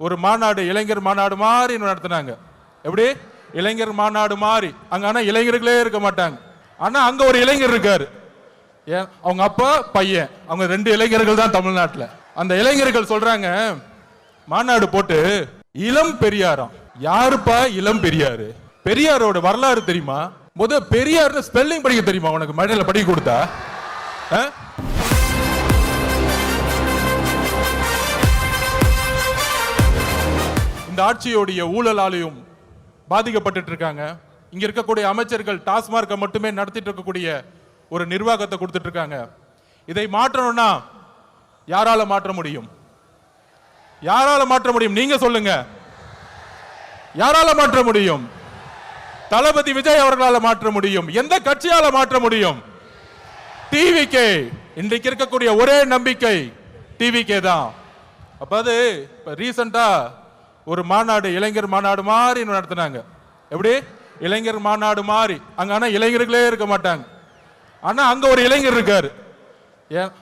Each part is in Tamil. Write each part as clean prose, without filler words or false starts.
ஒரு மாநாடு, இளைஞர் மாநாடு மாதிரி நடத்தினாங்க. எப்படி? இளைஞர் மாநாடு மாதிரி. அங்க ஆனா இளைஞர்களே இருக்க மாட்டாங்க. ஆனா அங்க ஒரு இளைஞர் இருக்காரு. அவங்க அப்பா பையன், அவங்க ரெண்டு இளைஞர்கள் தான் தமிழ்நாட்டில். அந்த இளைஞர்கள் சொல்றாங்க, மாநாடு போட்டு இளம் பெரியாராம். யாருப்பா இளம் பெரியாரு? பெரியாரோட வரலாறு தெரியுமா? முத பெரியார் ஸ்பெல்லிங் படிக்க தெரியுமா உனக்கு? மழையில படிக்க கொடுத்தா? இந்த ஆட்சியோடைய ஊழலாலையும் பாதிக்கப்பட்டு இருக்காங்க. இங்க இருக்கக்கூடிய அமைச்சர்கள் டாஸ்மார்க்கை மட்டுமே நடத்திட்டு இருக்கக்கூடிய ஒரு நிர்வாகத்தை கொடுத்துட்டு இருக்காங்க. இதை மாற்றணும்னா யாரால மாற்ற முடியும்? யாரால மாற்ற முடியும்? நீங்க சொல்லுங்க. யாரால மாற்ற முடியும்? தளபதி விஜய் அவர்களால மாற்ற முடியும். எந்த கட்சியால மாற்ற முடியும்? டிவிகே. இன்றைக்கு இருக்கக்கூடிய ஒரே நம்பிக்கை டிவிகே தான். அப்ப அது ரீசெண்டா ஒரு மாநாடு, இளைஞர் மாநாடு மாதிரி நடத்தினாங்க. எப்படி? இளைஞர் மாநாடு மாதிரி. அங்க ஆனா இளைஞர்களே இருக்க மாட்டாங்க. ஆனா அங்க ஒரு இளைஞர் இருக்காரு.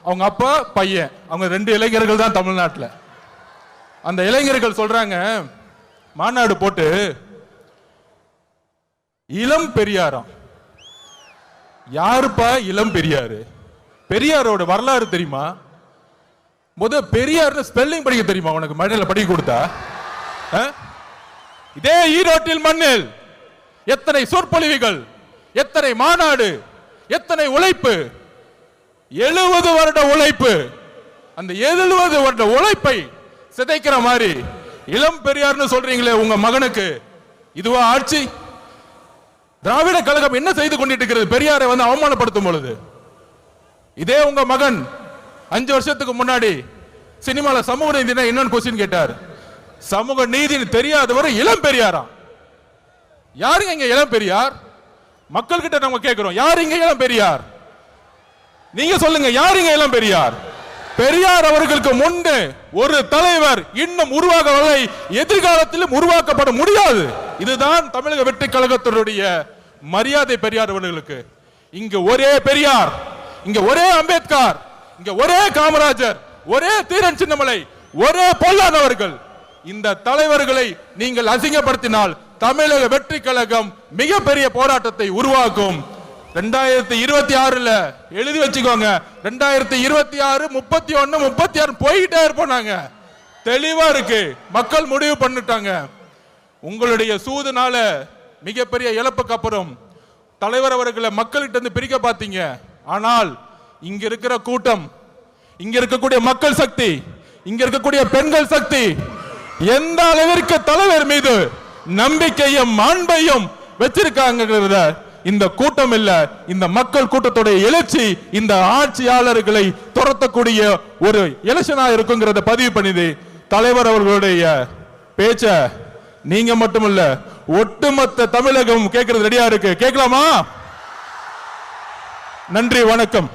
அவங்க அப்பா பையன், அவங்க ரெண்டு இளைஞர்கள் தான் தமிழ்நாட்டில். அந்த இளைஞர்கள் சொல்றாங்க, மாநாடு போட்டு இளம் பெரியாராம். யாருப்பா இளம் பெரியாரு? பெரியாரோட வரலாறு தெரியுமா? முத பெரியார் ஸ்பெல்லிங் படிக்க தெரியுமா உனக்கு? மழையில படிக்க கொடுத்தா? இதே ஈரோட்டில் மண்ணில் எத்தனை சொற்பொழிவுகள், எத்தனை மாநாடு, எத்தனை உழைப்பு, 70 வருட உழைப்பு. அந்த 70 வருட உழைப்பை சிதைக்கிற மாதிரி இளம் பெரியார்னு சொல்றீங்களே உங்க மகனுக்கு, இதுவா ஆட்சி? திராவிட கழகம் என்ன செய்து கொண்டிட்டு இருக்கிறது? பெரியாரை வந்து அவமானப்படுத்தும் பொழுது இதே உங்க மகன் 5 வருஷத்துக்கு முன்னாடி சினிமால சமூக நீதினா என்னன்னு கொஸ்டின் கேட்டார். சமூக நீதி தெரியாதவர் இளம் பெரியாரா? யாருங்க இங்க இளம் பெரியார்? மக்கள் கிட்ட நம்ம கேட்கிறோம், யாருங்க இளம் பெரியார்? நீங்க சொல்லுங்க, யாருங்க இளம் பெரியார்? பெரியார் அவர்களுக்கு முன்பு ஒரு தலைவர் இன்னும் உருவாகவில்லை, எதிர்காலத்திலும் உருவாக்கப்பட முடியாது. இதுதான் தமிழக வெற்றி கழகத்தினுடைய மரியாதை பெரியார் அவர்களுக்கு. இங்க ஒரே பெரியார், இங்க ஒரே அம்பேத்கர், இங்க ஒரே காமராஜர், ஒரே தீரன் சின்னமலை, ஒரே பொல்லாதவர்கள். இந்த தலைவர்களை நீங்கள் அசிங்கப்படுத்தினால் தமிழக வெற்றி கழகம் மிகப்பெரிய போராட்டத்தை உருவாக்கும். 2026 எழுதி வச்சுக்கோங்க. 2026, 31, 36 போயிட்டே இருப்போம். தெளிவா இருக்கு, மக்கள் முடிவு பண்ணிட்டாங்க. உங்களுடைய சூதுனால மிகப்பெரிய இழப்புக்கு அப்புறம் தலைவர் அவர்களை மக்கள்கிட்ட இருந்து பிரிக்க பார்த்தீங்க. ஆனால் இங்க இருக்கிற கூட்டம், இங்க இருக்கக்கூடிய மக்கள் சக்தி, இங்க இருக்கக்கூடிய பெண்கள் சக்தி எந்த அளவிற்கு தலைவர் மீது நம்பிக்கையும் அன்பையும் வச்சிருக்காங்க. இந்த கூட்டம் இல்ல, இந்த மக்கள் கூட்டத்துடைய எழுச்சி இந்த ஆட்சியாளர்களை துரத்தக்கூடிய ஒரு எலெக்ஷனா இருக்குங்கிறத பதிவு பண்ணிது. தலைவர் அவர்களுடைய பேச்ச நீங்க மட்டுமல்ல, ஒட்டுமொத்த தமிழகம் கேட்கறது ரெடியா இருக்கு. கேட்கலாமா? நன்றி, வணக்கம்.